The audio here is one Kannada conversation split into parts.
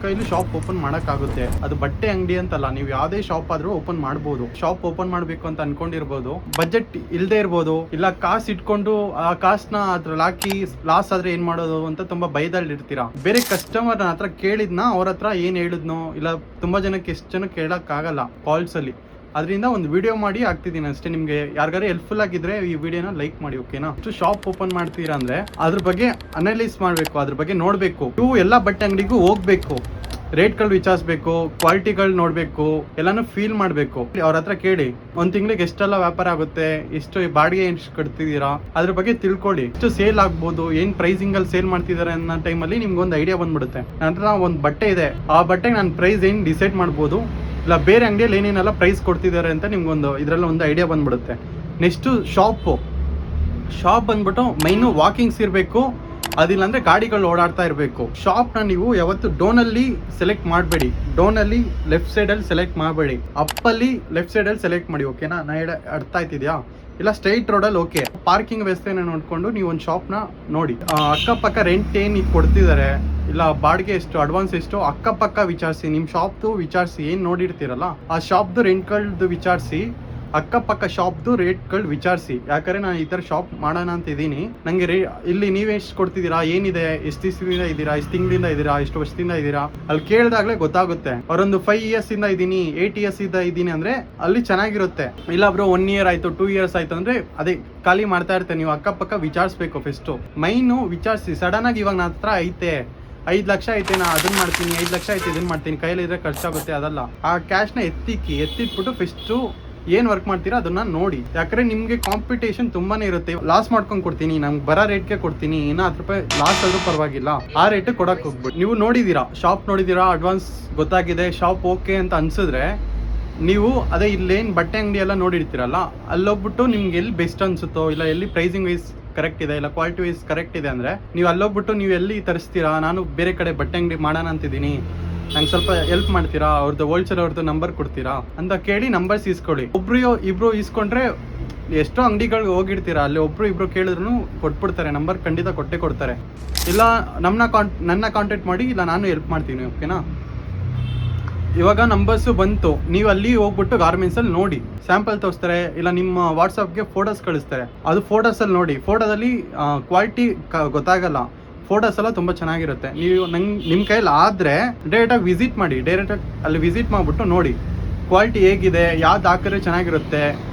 ಕೈಲಿ ಶಾಪ್ ಓಪನ್ ಮಾಡಕ್ಕಾಗುತ್ತೆ. ಅದು ಬಟ್ಟೆ ಅಂಗಡಿ ಅಂತಲ್ಲ, ನೀವು ಯಾವ್ದೇ ಶಾಪ್ ಆದ್ರೂ ಓಪನ್ ಮಾಡಬಹುದು. ಶಾಪ್ ಓಪನ್ ಮಾಡ್ಬೇಕು ಅಂತ ಅನ್ಕೊಂಡಿರ್ಬೋದು, ಬಜೆಟ್ ಇಲ್ದೇ ಇರ್ಬೋದು, ಇಲ್ಲ ಕಾಸು ಇಟ್ಕೊಂಡು ಆ ಕಾಸನ್ನ ಅದ್ರಲ್ಲಿ ಹಾಕಿ ಲಾಸ್ ಆದ್ರೆ ಏನ್ ಮಾಡೋದು ಅಂತ ತುಂಬಾ ಭಯದಲ್ಲಿ ಇರ್ತೀರಾ. ಬೇರೆ ಕಸ್ಟಮರ್ ಹತ್ರ ಕೇಳಿದ್ನ ಅವ್ರ ಹತ್ರ ಏನ್ ಹೇಳಿದ್ನೋ, ಇಲ್ಲ ತುಂಬಾ ಜನಕ್ಕೆ ಎಷ್ಟು ಜನ ಕೇಳಕ್ ಆಗಲ್ಲ ಕಾಲ್ಸ್ ಅಲ್ಲಿ. ಅದರಿಂದ ಒಂದು ವಿಡಿಯೋ ಮಾಡಿ ಹಾಕ್ತಿದ್ದೀನಿ ಅಷ್ಟೇ. ನಿಮ್ಗೆ ಯಾರಿಗಾರು ಹೆಲ್ಪ್ಫುಲ್ ಆಗಿದ್ರೆ ಈ ವಿಡಿಯೋನ ಲೈಕ್ ಮಾಡಿ, ಓಕೆನಾ? ಅಷ್ಟು ಶಾಪ್ ಓಪನ್ ಮಾಡ್ತೀರಾ ಅಂದ್ರೆ ಅದ್ರ ಬಗ್ಗೆ ಅನಲೈಸ್ ಮಾಡ್ಬೇಕು, ಅದ್ರ ಬಗ್ಗೆ ನೋಡ್ಬೇಕು. ನೀವು ಎಲ್ಲ ಬಟ್ಟೆ ಅಂಗಡಿಗೂ ಹೋಗ್ಬೇಕು, ರೇಟ್ಗಳು ವಿಚಾರಿಸ್ಬೇಕು, ಕ್ವಾಲಿಟಿಗಳು ನೋಡ್ಬೇಕು, ಎಲ್ಲಾನು ಫೀಲ್ ಮಾಡ್ಬೇಕು. ಅವ್ರ ಹತ್ರ ಕೇಳಿ ಒಂದ್ ತಿಂಗಳಿಗೆ ಎಷ್ಟೆಲ್ಲ ವ್ಯಾಪಾರ ಆಗುತ್ತೆ, ಎಷ್ಟು ಬಾಡಿಗೆ ಎಷ್ಟು ಕಟ್ತಿದ್ದೀರಾ, ಅದ್ರ ಬಗ್ಗೆ ತಿಳ್ಕೊಳ್ಳಿ. ಎಷ್ಟು ಸೇಲ್ ಆಗ್ಬೋದು, ಏನ್ ಪ್ರೈಸಿಂಗ್ ಅಲ್ಲಿ ಸೇಲ್ ಮಾಡ್ತಿದಾರೆ ಅನ್ನೋ ಟೈಮಲ್ಲಿ ನಿಮ್ಗೆ ಒಂದು ಐಡಿಯಾ ಬಂದ್ಬಿಡುತ್ತೆ. ನನ್ನ ಹತ್ರ ಒಂದು ಬಟ್ಟೆ ಇದೆ, ಆ ಬಟ್ಟೆಗೆ ನಾನು ಪ್ರೈಸ್ ಏನ್ ಡಿಸೈಡ್ ಮಾಡ್ಬೋದು, ಇಲ್ಲ ಬೇರೆ ಅಂಗಡಿಯಲ್ಲಿ ಏನೇನೆಲ್ಲ ಪ್ರೈಸ್ ಕೊಡ್ತಿದ್ದಾರೆ ಅಂತ ನಿಮ್ಗೊಂದು ಇದ್ರಲ್ಲಿ ಒಂದು ಐಡಿಯಾ ಬಂದ್ಬಿಡುತ್ತೆ. ನೆಕ್ಸ್ಟ್ ಶಾಪ್ ಬಂದ್ಬಿಟ್ಟು ಮೈನು ವಾಕಿಂಗ್ಸ್ ಇರಬೇಕು, ಅದಿಲ್ಲ ಅಂದ್ರೆ ಗಾಡಿಗಳು ಓಡಾಡ್ತಾ ಇರಬೇಕು. ಶಾಪ್ನ ನೀವು ಯಾವತ್ತು ಡೋನಲ್ಲಿ ಸೆಲೆಕ್ಟ್ ಮಾಡಬೇಡಿ, ಡೋನಲ್ಲಿ ಲೆಫ್ಟ್ ಸೈಡಲ್ಲಿ ಸೆಲೆಕ್ಟ್ ಮಾಡಬೇಡಿ, ಅಪ್ಪಲ್ಲಿ ಲೆಫ್ಟ್ ಸೈಡಲ್ಲಿ ಸೆಲೆಕ್ಟ್ ಮಾಡಿ, ಓಕೆನಾ? ನಾ ಅರ್ಥ ಆಯ್ತಿದ್ಯಾ? ಇಲ್ಲ ಸ್ಟ್ರೈಟ್ ರೋಡಲ್ಲಿ ಓಕೆ. ಪಾರ್ಕಿಂಗ್ ವ್ಯವಸ್ಥೆನ ನೋಡ್ಕೊಂಡು ನೀವು ಒಂದು ಶಾಪ್ನ ನೋಡಿ, ಅಕ್ಕಪಕ್ಕ ರೆಂಟ್ ಏನು ಕೊಡ್ತಿದ್ದಾರೆ, ಇಲ್ಲ ಬಾಡಿಗೆ ಎಷ್ಟು, ಅಡ್ವಾನ್ಸ್ ಎಷ್ಟು, ಅಕ್ಕಪಕ್ಕ ವಿಚಾರಿಸಿ. ನಿಮ್ಮ ಶಾಪ್ದು ವಿಚಾರಿಸಿ, ಏನು ನೋಡಿರ್ತೀರಲ್ಲ ಆ ಶಾಪ್ದು ರೆಂಟ್ಗಳದ್ದು ವಿಚಾರಿಸಿ, ಅಕ್ಕಪಕ್ಕ ಶಾಪ್ದು ರೇಟ್ಗಳು ವಿಚಾರಿಸಿ. ಯಾಕಂದ್ರೆ ನಾನು ಈ ಥರ ಶಾಪ್ ಮಾಡೋಣ ಅಂತ ಇದ್ದೀನಿ. ನನಗೆ ಇಲ್ಲಿ ನೀವೇ ಎಷ್ಟು ಕೊಡ್ತಿದ್ದೀರಾ, ಏನಿದೆ, ಎಷ್ಟು ದಿವಸದಿಂದ ಇದ್ದೀರಾ, ಎಷ್ಟು ತಿಂಗಳಿಂದ ಇದ್ದೀರಾ, ಎಷ್ಟು ವರ್ಷದಿಂದ ಇದ್ದೀರಾ, ಅಲ್ಲಿ ಕೇಳಿದಾಗಲೇ ಗೊತ್ತಾಗುತ್ತೆ. ಅವರೊಂದು 5 years ಇಂದ ಇದ್ದೀನಿ, 8 years ಇಂದ ಇದ್ದೀನಿ ಅಂದ್ರೆ ಅಲ್ಲಿ ಚೆನ್ನಾಗಿರುತ್ತೆ. ಇಲ್ಲ ಬ್ರೋ 1 year ಆಯ್ತು, 2 years ಆಯ್ತು ಅಂದ್ರೆ ಅದೇ ಖಾಲಿ ಮಾಡ್ತಾ ಇರ್ತೇನೆ. ನೀವು ಅಕ್ಕಪಕ್ಕ ವಿಚಾರಿಸ್ಬೇಕು. ಫಸ್ಟು ಮೈನು ವಿಚಾರಿಸಿ. ಸಡನ್ ಆಗಿ ಇವಾಗ ನನ್ನ ಹತ್ರ ಐತೆ 5 ಲಕ್ಷ ಐತೆ, ನಾ ಅದನ್ನ ಮಾಡ್ತೀನಿ, 5 ಲಕ್ಷ ಐತೆ ಇದನ್ನ ಮಾಡ್ತೀನಿ, ಕೈಯಲ್ಲಿ ಇದ್ರೆ ಖರ್ಚಾಗುತ್ತೆ, ಅದಲ್ಲ. ಆ ಕ್ಯಾಶ್ನ ಎತ್ತಿಟ್ಬಿಟ್ಟು ಫಸ್ಟು ಏನ್ ವರ್ಕ್ ಮಾಡ್ತೀರಾ ಅದನ್ನ ನೋಡಿ. ಯಾಕಂದ್ರೆ ನಿಮ್ಗೆ ಕಾಂಪಿಟೇಷನ್ ತುಂಬಾನೇ ಇರುತ್ತೆ. ಲಾಸ್ ಮಾಡ್ಕೊಂಡ್ ಕೊಡ್ತೀನಿ, ನಮ್ಗೆ ಬರೋ ರೇಟ್ಗೆ ಕೊಡ್ತೀನಿ, ಇನ್ನ 10 ರೂಪಾಯಿ ಲಾಸ್ ಆದ್ರೂ ಪರವಾಗಿಲ್ಲ, ಆ ರೇಟ್ ಕೊಡಕ್ ಹೋಗ್ಬಿಟ್ಟು. ನೀವು ನೋಡಿದೀರಾ, ಶಾಪ್ ನೋಡಿದೀರಾ, ಅಡ್ವಾನ್ಸ್ ಗೊತ್ತಾಗಿದೆ, ಶಾಪ್ ಓಕೆ ಅಂತ ಅನ್ಸಿದ್ರೆ ನೀವು ಅದೇ ಇಲ್ಲೇನ್ ಬಟ್ಟೆ ಅಂಗಡಿ ಎಲ್ಲ ನೋಡಿರ್ತೀರಲ್ಲ, ಅಲ್ಲೋಗ್ಬಿಟ್ಟು ನಿಮ್ಗೆ ಎಲ್ಲಿ ಬೆಸ್ಟ್ ಅನ್ಸುತ್ತೋ, ಇಲ್ಲ ಎಲ್ಲಿ ಪ್ರೈಸಿಂಗ್ ವೈಸ್ ಕರೆಕ್ಟ್ ಇದೆ, ಇಲ್ಲ ಕ್ವಾಲಿಟಿ ವೈಸ್ ಕರೆಕ್ಟ್ ಇದೆ ಅಂದ್ರೆ ನೀವು ಅಲ್ಲೋಗ್ಬಿಟ್ಟು ನೀವು ಎಲ್ಲಿ ತರಿಸ್ತೀರಾ, ನಾನು ಬೇರೆ ಕಡೆ ಬಟ್ಟೆ ಅಂಗಡಿ ಮಾಡೋಣ ಅಂತಿದ್ದೀನಿ, ನಂಗೆ ಸ್ವಲ್ಪ ಹೆಲ್ಪ್ ಮಾಡ್ತೀರಾ, ಅವ್ರದ್ದು ಹೋಲ್ಸೇಲ್ ಅವ್ರದ್ದು ನಂಬರ್ ಕೊಡ್ತೀರಾ ಅಂತ ಕೇಳಿ ನಂಬರ್ಸ್ ಇಸ್ಕೊಳ್ಳಿ. ಇಬ್ರು ಇಸ್ಕೊಂಡ್ರೆ ಎಷ್ಟೋ ಅಂಗಡಿಗಳಿಗೆ ಹೋಗಿರ್ತೀರಾ, ಅಲ್ಲಿ ಒಬ್ರು ಇಬ್ರು ಕೇಳಿದ್ರು ಕೊಟ್ಬಿಡ್ತಾರೆ, ನಂಬರ್ ಖಂಡಿತ ಕೊಟ್ಟೆ ಕೊಡ್ತಾರೆ. ಇಲ್ಲ ನನ್ನ ಕಾಂಟ್ಯಾಕ್ಟ್ ಮಾಡಿ, ಇಲ್ಲ ನಾನು ಹೆಲ್ಪ್ ಮಾಡ್ತೀನಿ, ಓಕೆನಾ? ಇವಾಗ ನಂಬರ್ಸು ಬಂತು, ನೀವು ಅಲ್ಲಿ ಹೋಗ್ಬಿಟ್ಟು ಗಾರ್ಮೆಂಟ್ಸ್ ಅಲ್ಲಿ ನೋಡಿ, ಸ್ಯಾಂಪಲ್ ತೋರಿಸ್ತಾರೆ, ಇಲ್ಲ ನಿಮ್ಮ ವಾಟ್ಸಪ್ಗೆ ಫೋಟೋಸ್ ಕಳಿಸ್ತಾರೆ. ಅದು ಫೋಟೋಸ್ ಅಲ್ಲಿ ನೋಡಿ, ಫೋಟೋದಲ್ಲಿ ಕ್ವಾಲಿಟಿ ಗೊತ್ತಾಗಲ್ಲ, ಫೋಟೋಸ್ ಎಲ್ಲ ತುಂಬಾ ಚೆನ್ನಾಗಿರುತ್ತೆ. ನೀವು ನಿಮ್ಮ ಕೈಯಲ್ಲಿ ಆದ್ರೆ ಡೈರೆಕ್ಟಾಗಿ ವಿಸಿಟ್ ಮಾಡಿ, ಡೈರೆಕ್ಟಾಗಿ ಅಲ್ಲಿ ವಿಸಿಟ್ ಮಾಡ್ಬಿಟ್ಟು ನೋಡಿ ಕ್ವಾಲಿಟಿ ಹೇಗಿದೆ, ಯಾವ್ದು ಹಾಕಿದ್ರೆ ಚೆನ್ನಾಗಿರುತ್ತೆ.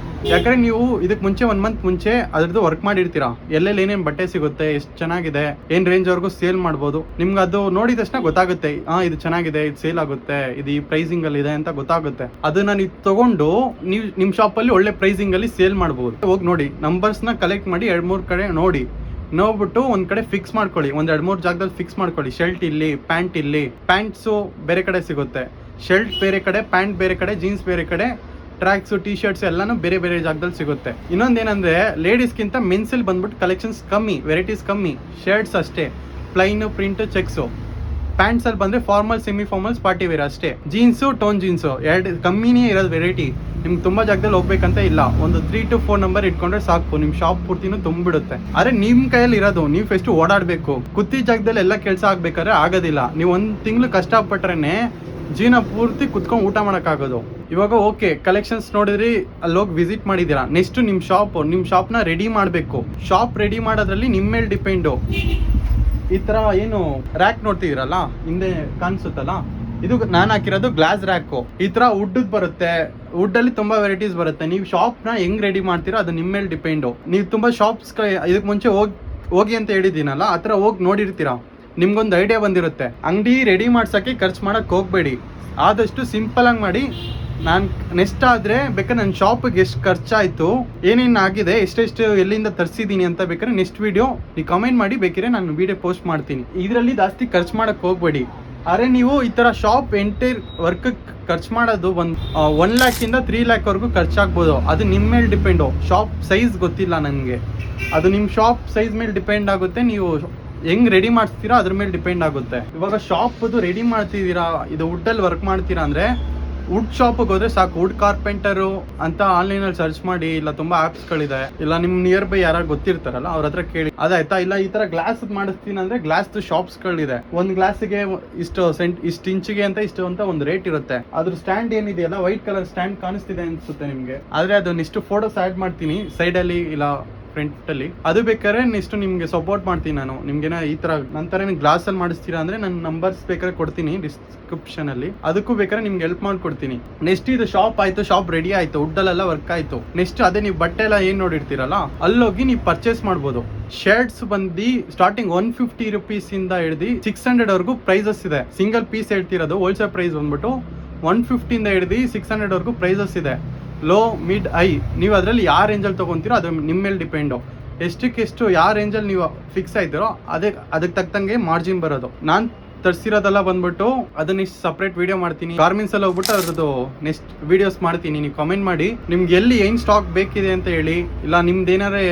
ಯಾಕಂದ್ರೆ ನೀವು ಇದಕ್ಕೆ ಮುಂಚೆ 1 month ಮುಂಚೆ ಅದ್ರದ್ದು ವರ್ಕ್ ಮಾಡಿರ್ತೀರಾ, ಎಲ್ಲೆಲ್ಲಿ ಏನೇನು ಬಟ್ಟೆ ಸಿಗುತ್ತೆ, ಎಷ್ಟು ಚೆನ್ನಾಗಿದೆ, ಏನ್ ರೇಂಜ್ ವರ್ಗೂ ಸೇಲ್ ಮಾಡ್ಬೋದು. ನಿಮ್ಗೆ ಅದು ನೋಡಿದ ತಕ್ಷಣ ಗೊತ್ತಾಗುತ್ತೆ, ಇದು ಚೆನ್ನಾಗಿದೆ, ಇದು ಸೇಲ್ ಆಗುತ್ತೆ, ಇದು ಈ ಪ್ರೈಸಿಂಗ್ ಅಲ್ಲಿ ಇದೆ ಅಂತ ಗೊತ್ತಾಗುತ್ತೆ. ಅದನ್ನ ನೀವು ತಗೊಂಡು ನೀವು ನಿಮ್ ಶಾಪ್ ಅಲ್ಲಿ ಒಳ್ಳೆ ಪ್ರೈಸಿಂಗ್ ಅಲ್ಲಿ ಸೇಲ್ ಮಾಡ್ಬೋದು. ಹೋಗಿ ನೋಡಿ, ನಂಬರ್ಸ್ ನ ಕಲೆಕ್ಟ್ ಮಾಡಿ 2-3 ಕಡೆ ನೋಡ್ಬಿಟ್ಟು ಒಂದ್ ಕಡೆ ಫಿಕ್ಸ್ ಮಾಡ್ಕೊಳ್ಳಿ, 1-2-3 ಜಾಗದಲ್ಲಿ ಫಿಕ್ಸ್ ಮಾಡ್ಕೊಳ್ಳಿ. ಶರ್ಟ್ ಇಲ್ಲಿ, ಪ್ಯಾಂಟ್ ಇಲ್ಲಿ, ಪ್ಯಾಂಟ್ಸು ಬೇರೆ ಕಡೆ ಸಿಗುತ್ತೆ, ಶರ್ಟ್ ಬೇರೆ ಕಡೆ, ಪ್ಯಾಂಟ್ ಬೇರೆ ಕಡೆ, ಜೀನ್ಸ್ ಬೇರೆ ಕಡೆ, ಟ್ರ್ಯಾಕ್ಸ್, ಟಿ ಶರ್ಟ್ಸ್ ಎಲ್ಲಾನು ಬೇರೆ ಬೇರೆ ಜಾಗದಲ್ಲಿ ಸಿಗುತ್ತೆ. ಇನ್ನೊಂದೇನಂದ್ರೆ ಲೇಡೀಸ್ಗಿಂತ ಮೆನ್ಸಲ್ಲಿ ಬಂದ್ಬಿಟ್ಟು ಕಲೆಕ್ಷನ್ಸ್ ಕಮ್ಮಿ, ವೆರೈಟೀಸ್ ಕಮ್ಮಿ. ಶರ್ಟ್ಸ್ ಅಷ್ಟೇ ಪ್ಲೈನ್, ಪ್ರಿಂಟ್, ಚೆಕ್ಸು. ಪ್ಯಾಂಟ್ಸ್ ಅಲ್ಲಿ ಬಂದ್ರೆ formal, semi formals, party wear ಅಷ್ಟೇ. ಜೀನ್ಸು, ಟೋನ್ ಜೀನ್ಸು ಎರಡು ಕಮ್ಮಿನೇ ಇರೋದು ವೆರೈಟಿ. ನಿಮ್ಗೆ ತುಂಬಾ ಜಾಗದಲ್ಲಿ ಹೋಗ್ಬೇಕಂತ ಇಲ್ಲ, ಒಂದು 3 to 4 ನಂಬರ್ ಇಟ್ಕೊಂಡ್ರೆ ಸಾಕು, ನಿಮ್ ಶಾಪ್ ಪೂರ್ತಿನೂ ತುಂಬಿಡುತ್ತೆ. ಆದ್ರೆ ನಿಮ್ ಕೈಯಲ್ಲಿ ಇರೋದು ನೀವು ಫಸ್ಟ್ ಓಡಾಡ್ಬೇಕು. ಕುತ್ತಿ ಜಾಗದಲ್ಲಿ ಎಲ್ಲ ಕೆಲಸ ಆಗ್ಬೇಕಾದ್ರೆ ಆಗೋದಿಲ್ಲ. ನೀವು 1 ತಿಂಗಳು ಕಷ್ಟಪಟ್ರೇನೆ ಜೀವನ ಪೂರ್ತಿ ಕುತ್ಕೊಂಡು ಊಟ ಮಾಡೋಕ್ಕಾಗೋದು. ಇವಾಗ ಓಕೆ, ಕಲೆಕ್ಷನ್ಸ್ ನೋಡಿದ್ರಿ, ಅಲ್ಲಿ ಹೋಗಿ ವಿಸಿಟ್ ಮಾಡಿದೀರಾ, ನೆಕ್ಸ್ಟ್ ನಿಮ್ ಶಾಪ್ನ ರೆಡಿ ಮಾಡಬೇಕು. ಶಾಪ್ ರೆಡಿ ಮಾಡೋದ್ರಲ್ಲಿ ನಿಮ್ಮ ಮೇಲೆ ಡಿಪೆಂಡು. ಈ ತರ ಏನು ರ್ಯಾಕ್ ನೋಡ್ತಿದ್ದೀರಲ್ಲ, ಹಿಂದೆ ಕಾಣಿಸುತ್ತಲ್ಲ, ಇದು ನಾನು ಹಾಕಿರೋದು ಗ್ಲಾಸ್ ರ್ಯಾಕು. ಈ ತರ ವುಡ್ ಬರುತ್ತೆ, ವುಡ್ ಅಲ್ಲಿ ತುಂಬಾ ವೆರೈಟೀಸ್ ಬರುತ್ತೆ. ನೀವು ಶಾಪ್ ನ ಹೆಂಗ್ ರೆಡಿ ಮಾಡ್ತೀರಾ ಅದು ನಿಮ್ಮ ಮೇಲೆ ಡಿಪೆಂಡು. ನೀವು ತುಂಬಾ ಶಾಪ್ಸ್ ಇದಕ್ ಮುಂಚೆ ಹೋಗಿ ಅಂತ ಹೇಳಿದ್ದೀನಲ್ಲ, ಆ ತರ ಹೋಗಿ ನೋಡಿರ್ತೀರಾ, ನಿಮ್ಗೊಂದು ಐಡಿಯಾ ಬಂದಿರುತ್ತೆ. ಅಂಗಡಿ ರೆಡಿ ಮಾಡ್ಸಕ್ಕೆ ಖರ್ಚು ಮಾಡಕ್ ಹೋಗ್ಬೇಡಿ, ಆದಷ್ಟು ಸಿಂಪಲ್ ಆಗಿ ಮಾಡಿ. ನಾನು ನೆಕ್ಸ್ಟ್ ಆದ್ರೆ ಬೇಕಾದ್ರೆ ನನ್ನ ಶಾಪಿಗೆ ಎಷ್ಟು ಖರ್ಚಾಯ್ತು, ಏನೇನು ಆಗಿದೆ, ಎಷ್ಟೆಷ್ಟು ಎಲ್ಲಿಂದ ತರಿಸಿದ್ದೀನಿ ಅಂತ ಬೇಕಾದ್ರೆ ನೆಕ್ಸ್ಟ್ ವಿಡಿಯೋ ನೀವು ಕಮೆಂಟ್ ಮಾಡಿ, ಬೇಕಿದ್ರೆ ನಾನು ವಿಡಿಯೋ ಪೋಸ್ಟ್ ಮಾಡ್ತೀನಿ. ಇದರಲ್ಲಿ ಜಾಸ್ತಿ ಖರ್ಚು ಮಾಡಕ್ ಹೋಗ್ಬೇಡಿ. ಆದ್ರೆ ನೀವು ಈ ತರ ಶಾಪ್ ಎಂಟೈರ್ ವರ್ಕ್ ಖರ್ಚು ಮಾಡೋದು 1 lakh ಇಂದ 3 lakh ವರೆಗೂ ಖರ್ಚಾಗ್ಬೋದು. ಅದು ನಿಮ್ಮ ಮೇಲೆ ಡಿಪೆಂಡು. ಶಾಪ್ ಸೈಜ್ ಗೊತ್ತಿಲ್ಲ ನನಗೆ, ಅದು ನಿಮ್ಮ ಶಾಪ್ ಸೈಜ್ ಮೇಲೆ ಡಿಪೆಂಡ್ ಆಗುತ್ತೆ. ನೀವು ಹೆಂಗ್ ರೆಡಿ ಮಾಡ್ತೀರಾ ಅದ್ರ ಮೇಲೆ ಡಿಪೆಂಡ್ ಆಗುತ್ತೆ. ಇವಾಗ ಶಾಪ್ ರೆಡಿ ಮಾಡ್ತಿದ್ದೀರಾ, ಇದು ವುಡ್ ಅಲ್ಲಿ ವರ್ಕ್ ಮಾಡ್ತೀರಾ ಅಂದ್ರೆ ವುಡ್ ಶಾಪ್ಗೆ ಹೋದ್ರೆ ಸಾಕು, ವುಡ್ ಕಾರ್ಪೆಂಟರು ಅಂತ ಆನ್ಲೈನ್ ಅಲ್ಲಿ ಸರ್ಚ್ ಮಾಡಿ, ಇಲ್ಲ ತುಂಬಾ ಆಪ್ಸ್ ಗಳಿದೆ, ಇಲ್ಲ ನಿಮ್ ನಿಯರ್ ಬೈ ಯಾರು ಗೊತ್ತಿರ್ತಾರಲ್ಲ ಅವ್ರ ಹತ್ರ ಕೇಳಿ. ಅದಾಯ್ತಾ? ಇಲ್ಲ ಈ ತರ ಗ್ಲಾಸ್ ಮಾಡಿಸ್ತೀನಿ ಅಂದ್ರೆ ಗ್ಲಾಸ್ ಶಾಪ್ಸ್ ಗಳಿದೆ. ಒಂದ್ ಗ್ಲಾಸ್ಗೆ ಇಷ್ಟು ಇಂಚಿಗೆ ಅಂತ ಇಷ್ಟು ಅಂತ ಒಂದು ರೇಟ್ ಇರುತ್ತೆ. ಅದ್ರ ಸ್ಟ್ಯಾಂಡ್ ಏನಿದೆಯಲ್ಲ, ವೈಟ್ ಕಲರ್ ಸ್ಟ್ಯಾಂಡ್ ಕಾಣಿಸ್ತಿದೆ ಅನ್ಸುತ್ತೆ ನಿಮ್ಗೆ. ಆದ್ರೆ ಅದನ್ನ ಇಷ್ಟು ಫೋಟೋಸ್ ಆಡ್ ಮಾಡ್ತೀನಿ ಸೈಡ್ ಅಲ್ಲಿ ಇಲ್ಲ ಫ್ರಂಟ್ ಅಲ್ಲಿ. ಅದು ಬೇಕಾದ್ರೆ ನೆಕ್ಸ್ಟ್ ನಿಮ್ಗೆ ಸಪೋರ್ಟ್ ಮಾಡ್ತೀನಿ ನಾನು. ನಿಮ್ಗೆ ಈ ತರ ನಂತರ ಗ್ಲಾಸ್ ಅಲ್ಲಿ ಮಾಡಿಸ್ತೀರಾ ಅಂದ್ರೆ ನನ್ನ ನಂಬರ್ಸ್ ಬೇಕಾದ್ರೆ ಕೊಡ್ತೀನಿ ಡಿಸ್ಕ್ರಿಪ್ಷನ್ ಅಲ್ಲಿ, ಅದಕ್ಕೂ ಬೇಕಾದ್ರೆ ನಿಮ್ಗೆ ಹೆಲ್ಪ್ ಮಾಡ್ಕೊಡ್ತೀನಿ. ನೆಕ್ಸ್ಟ್ ಇದು ಶಾಪ್ ಆಯ್ತು, ಶಾಪ್ ರೆಡಿ ಆಯ್ತು, ವುಡ್ ಅಲ್ಲೆಲ್ಲ ವರ್ಕ್ ಆಯ್ತು. ನೆಕ್ಸ್ಟ್ ಅದೇ ನೀವು ಬಟ್ಟೆ ಎಲ್ಲ ಏನ್ ನೋಡಿರ್ತೀರಲ್ಲ, ಅಲ್ಲೋಗಿ ನೀವು ಪರ್ಚೇಸ್ ಮಾಡ್ಬೋದು. ಶರ್ಟ್ಸ್ ಬಂದು ಸ್ಟಾರ್ಟಿಂಗ್ 150 rupees ಇಂದ ಹಿಡಿದು 600 ವರೆಗೂ ಪ್ರೈಸಸ್ ಇದೆ. ಸಿಂಗಲ್ ಪೀಸ್ ಹೇಳ್ತಿರೋದು, ಹೋಲ್ಸೇಲ್ ಪ್ರೈಸ್ ಬಂದ್ಬಿಟ್ಟು 150 ಇಂದ ಹಿಡಿದು 600 ವರೆಗೂ ಪ್ರೈಸಸ್ ಇದೆ. ಲೋ, ಮಿಡ್, ಹೈ, ನೀವು ಅದರಲ್ಲಿ ಯಾವ ರೇಂಜಲ್ಲಿ ತೊಗೊತೀರೋ ಅದು ನಿಮ್ಮ ಮೇಲೆ ಡಿಪೆಂಡು. ಎಷ್ಟಕ್ಕೆಷ್ಟು ಯಾವ ರೇಂಜಲ್ಲಿ ನೀವು ಫಿಕ್ಸ್ ಆಯ್ತಿರೋ ಅದಕ್ಕೆ ತಕ್ಕಂಗೆ ಮಾರ್ಜಿನ್ ಬರೋದು. ನಾನು ತರಿಸಿರೋದೆಲ್ಲ ಬಂದ್ಬಿಟ್ಟು ಅದನ್ನ ಇಷ್ಟು ಸಪ್ರೇಟ್ ವಿಡಿಯೋ ಮಾಡ್ತೀನಿ. ಗಾರ್ಮೆಂಟ್ಸ್ ಅಲ್ಲಿ ಹೋಗ್ಬಿಟ್ಟು ಅದ್ರದ್ದು ನೆಕ್ಸ್ಟ್ ವಿಡಿಯೋಸ್ ಮಾಡ್ತೀನಿ. ನೀವು ಕಮೆಂಟ್ ಮಾಡಿ ನಿಮ್ಗೆ ಎಲ್ಲಿ ಏನ್ ಸ್ಟಾಕ್ ಬೇಕಿದೆ ಅಂತ ಹೇಳಿ, ಇಲ್ಲ ನಿಮ್ದು ಏನಾರೇ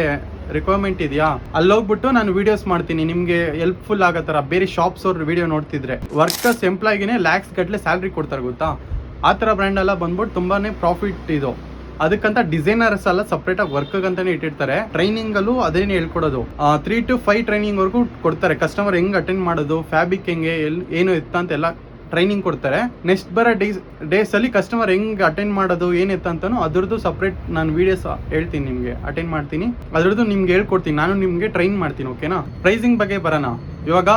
ರಿಕ್ವೈರ್ಮೆಂಟ್ ಇದೆಯಾ, ಅಲ್ಲಿ ಹೋಗ್ಬಿಟ್ಟು ನಾನು ವಿಡಿಯೋಸ್ ಮಾಡ್ತೀನಿ ನಿಮ್ಗೆ ಹೆಲ್ಪ್ಫುಲ್ ಆಗೋ ಥರ. ಬೇರೆ ಶಾಪ್ಸ್ ಅವ್ರ ವಿಡಿಯೋ ನೋಡ್ತಿದ್ರೆ ವರ್ಕರ್ಸ್ ಎಂಪ್ಲಾಯ್ಗೆ ಲ್ಯಾಕ್ಸ್ ಗಟ್ಟಲೆ ಸ್ಯಾಲ್ರಿ ಕೊಡ್ತಾರೆ ಗೊತ್ತಾ. ಆ ಥರ ಬ್ರ್ಯಾಂಡ್ ಎಲ್ಲ ಬಂದ್ಬಿಟ್ಟು ತುಂಬಾನೇ ಪ್ರಾಫಿಟ್ ಇದು. ಅದಕ್ಕಂತ ಡಿಸೈನರ್ಸ್ ಎಲ್ಲ ಸಪ್ರೇಟ್ ಆಗಿ ವರ್ಕ್ ಅಂತಾನೆ ಇಟ್ಟಿರ್ತಾರೆ. ಟ್ರೈನಿಂಗ್ ಅಲ್ಲೂ ಅದೇನೆ ಹೇಳ್ಕೊಡೋದು. 3 to 5 ಟ್ರೈನಿಂಗ್ ವರ್ಗೂ ಕೊಡ್ತಾರೆ. ಕಸ್ಟಮರ್ ಹೆಂಗ್ ಅಟೆಂಡ್ ಮಾಡೋದು, ಫ್ಯಾಬ್ರಿಕ್ ಹೆಂಗೆ, ಏನು ಇತ್ತ ಅಂತ ಎಲ್ಲ ಟ್ರೈನಿಂಗ್ ಕೊಡ್ತಾರೆ. ನೆಕ್ಸ್ಟ್ ಬರೋ ಡೇಸ್ ಅಲ್ಲಿ ಕಸ್ಟಮರ್ ಹೆಂಗ್ ಅಟೆಂಡ್ ಮಾಡೋದು ಏನಿತ್ತು ಅಂತಾನು ಅದ್ರದ್ದು ಸಪ್ರೇಟ್ ನಾನು ವಿಡಿಯೋಸ್ ಹೇಳ್ತೀನಿ, ನಿಮ್ಗೆ ಅಟೆಂಡ್ ಮಾಡ್ತೀನಿ, ಅದ್ರದ್ದು ನಿಮ್ಗೆ ಹೇಳ್ಕೊಡ್ತೀನಿ, ನಾನು ನಿಮ್ಗೆ ಟ್ರೈನ್ ಮಾಡ್ತೀನಿ. ಓಕೆನಾ? ಪ್ರೈಸಿಂಗ್ ಬಗ್ಗೆ ಬರೋಣ. ಇವಾಗ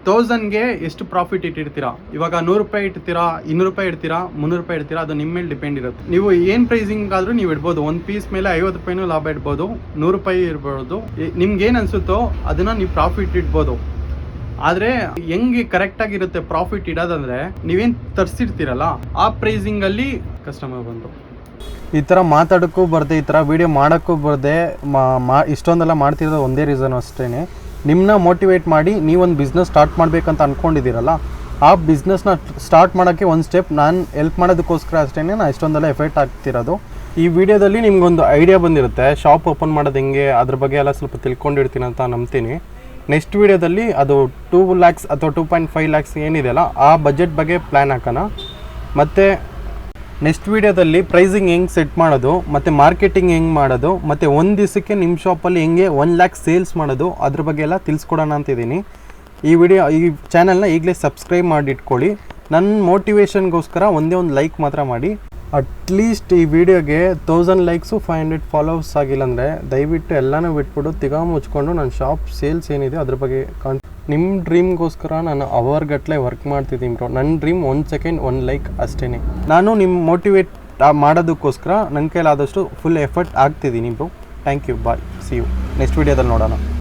1000ಗೆ ಎಷ್ಟು ಪ್ರಾಫಿಟ್ ಇಟ್ಟಿರ್ತೀರಾ? ಇವಾಗ 100 ರೂಪಾಯಿ ಇಡ್ತೀರಾ, 200 ರೂಪಾಯಿ ಇಡ್ತೀರಾ, 300 ರೂಪಾಯಿ ಇಡ್ತೀರಾ, ಅದು ನಿಮ್ಮ ಮೇಲೆ ಡಿಪೆಂಡ್ ಇರುತ್ತೆ. ನೀವು ಏನ್ ಪ್ರೈಸಿಂಗ್ ಆದ್ರೂ ನೀವು ಇಡ್ಬೋದು. ಒಂದು ಪೀಸ್ ಮೇಲೆ 50 ರೂಪಾಯಿನೂ ಲಾಭ ಇಡ್ಬೋದು, 100 ರೂಪಾಯಿ ಇರ್ಬೋದು. ನಿಮ್ಗೆ ಏನ್ ಅನ್ಸುತ್ತೋ ಅದನ್ನ ನೀವು ಪ್ರಾಫಿಟ್ ಇಡ್ಬೋದು. ಆದ್ರೆ ಹೆಂಗೆ ಕರೆಕ್ಟ್ ಆಗಿರುತ್ತೆ ಪ್ರಾಫಿಟ್ ಇಡೋದಂದ್ರೆ, ನೀವೇನ್ ತರಿಸಿರ್ತೀರಲ್ಲ ಆ ಪ್ರೈಸಿಂಗ್ ಅಲ್ಲಿ ಕಸ್ಟಮರ್ ಬಂದು ಈ ಥರ ಮಾತಾಡೋಕ್ಕೂ ಬರ್ದೆ, ಈ ಥರ ವಿಡಿಯೋ ಮಾಡೋಕ್ಕೂ ಬರ್ದೆ, ಇಷ್ಟೊಂದೆಲ್ಲ ಮಾಡ್ತಿರೋದು ಒಂದೇ ರೀಸನ್ ಅಷ್ಟೇ, ನಿಮ್ಮನ್ನ ಮೋಟಿವೇಟ್ ಮಾಡಿ ನೀವೊಂದು ಬಿಸ್ನೆಸ್ ಸ್ಟಾರ್ಟ್ ಮಾಡಬೇಕಂತ ಅಂದ್ಕೊಂಡಿದ್ದೀರಲ್ಲ, ಆ ಬಿಸ್ನೆಸ್ನ ಸ್ಟಾರ್ಟ್ ಮಾಡೋಕ್ಕೆ ಒಂದು ಸ್ಟೆಪ್ ನಾನು ಹೆಲ್ಪ್ ಮಾಡೋದಕ್ಕೋಸ್ಕರ ಅಷ್ಟೇ ನಾನು ಇಷ್ಟೊಂದೆಲ್ಲ ಎಫೆಕ್ಟ್ ಆಗ್ತಿರೋದು. ಈ ವಿಡಿಯೋದಲ್ಲಿ ನಿಮ್ಗೊಂದು ಐಡಿಯಾ ಬಂದಿರುತ್ತೆ ಶಾಪ್ ಓಪನ್ ಮಾಡೋದು ಹೆಂಗೆ, ಅದ್ರ ಬಗ್ಗೆ ಎಲ್ಲ ಸ್ವಲ್ಪ ತಿಳ್ಕೊಂಡಿರ್ತೀನಿ ಅಂತ ನಂಬ್ತೀನಿ. ನೆಕ್ಸ್ಟ್ ವಿಡಿಯೋದಲ್ಲಿ ಅದು 2 lakhs ಅಥವಾ 2.5 lakhs ಏನಿದೆಯಲ್ಲ ಆ ಬಜೆಟ್ ಬಗ್ಗೆ ಪ್ಲ್ಯಾನ್ ಹಾಕೋಣ. ಮತ್ತು ನೆಕ್ಸ್ಟ್ ವಿಡಿಯೋದಲ್ಲಿ ಪ್ರೈಸಿಂಗ್ ಹೆಂಗೆ ಸೆಟ್ ಮಾಡೋದು, ಮತ್ತು ಮಾರ್ಕೆಟಿಂಗ್ ಹೆಂಗೆ ಮಾಡೋದು, ಮತ್ತು ಒಂದು ದಿವಸಕ್ಕೆ ನಿಮ್ಮ ಶಾಪಲ್ಲಿ ಹೆಂಗೆ 1 lakh ಸೇಲ್ಸ್ ಮಾಡೋದು, ಅದ್ರ ಬಗ್ಗೆ ಎಲ್ಲ ತಿಳಿಸ್ಕೊಡೋಣ ಅಂತಿದ್ದೀನಿ. ಈ ಚಾನಲ್ನ ಈಗಲೇ ಸಬ್ಸ್ಕ್ರೈಬ್ ಮಾಡಿ ಇಟ್ಕೊಳ್ಳಿ. ನನ್ನ ಮೋಟಿವೇಶನ್ಗೋಸ್ಕರ ಒಂದೇ ಒಂದು ಲೈಕ್ ಮಾತ್ರ ಮಾಡಿ. ಅಟ್ಲೀಸ್ಟ್ ಈ ವಿಡಿಯೋಗೆ 1000 ಲೈಕ್ಸು 500 ಫಾಲೋವರ್ಸ್ ಆಗಿಲ್ಲ ಅಂದರೆ ದಯವಿಟ್ಟು ಎಲ್ಲನೂ ಬಿಟ್ಬಿಟ್ಟು ತಿಗಾ ಮುಚ್ಕೊಂಡು ನನ್ನ ಶಾಪ್ ಸೇಲ್ಸ್ ಏನಿದೆ ಅದ್ರ ಬಗ್ಗೆ ನಿಮ್ಮ ಡ್ರೀಮ್ಗೋಸ್ಕರ ನಾನು ಅವರ್ಗಟ್ಟಲೆ ವರ್ಕ್ ಮಾಡ್ತಿದ್ದೀನಿ ಬ್ರೋ. ನನ್ನ ಡ್ರೀಮ್ 1 second 1 ಲೈಕ್ ಅಷ್ಟೇ. ನಾನು ನಿಮ್ಮ ಮೋಟಿವೇಟ್ ಮಾಡೋದಕ್ಕೋಸ್ಕರ ನನ್ನ ಕೈಲಾದಷ್ಟು ಫುಲ್ ಎಫರ್ಟ್ ಆಗ್ತಿದ್ದೀನಿ bro. Thank you, bye, see you next ವಿಡಿಯೋದಲ್ಲಿ ನೋಡೋಣ.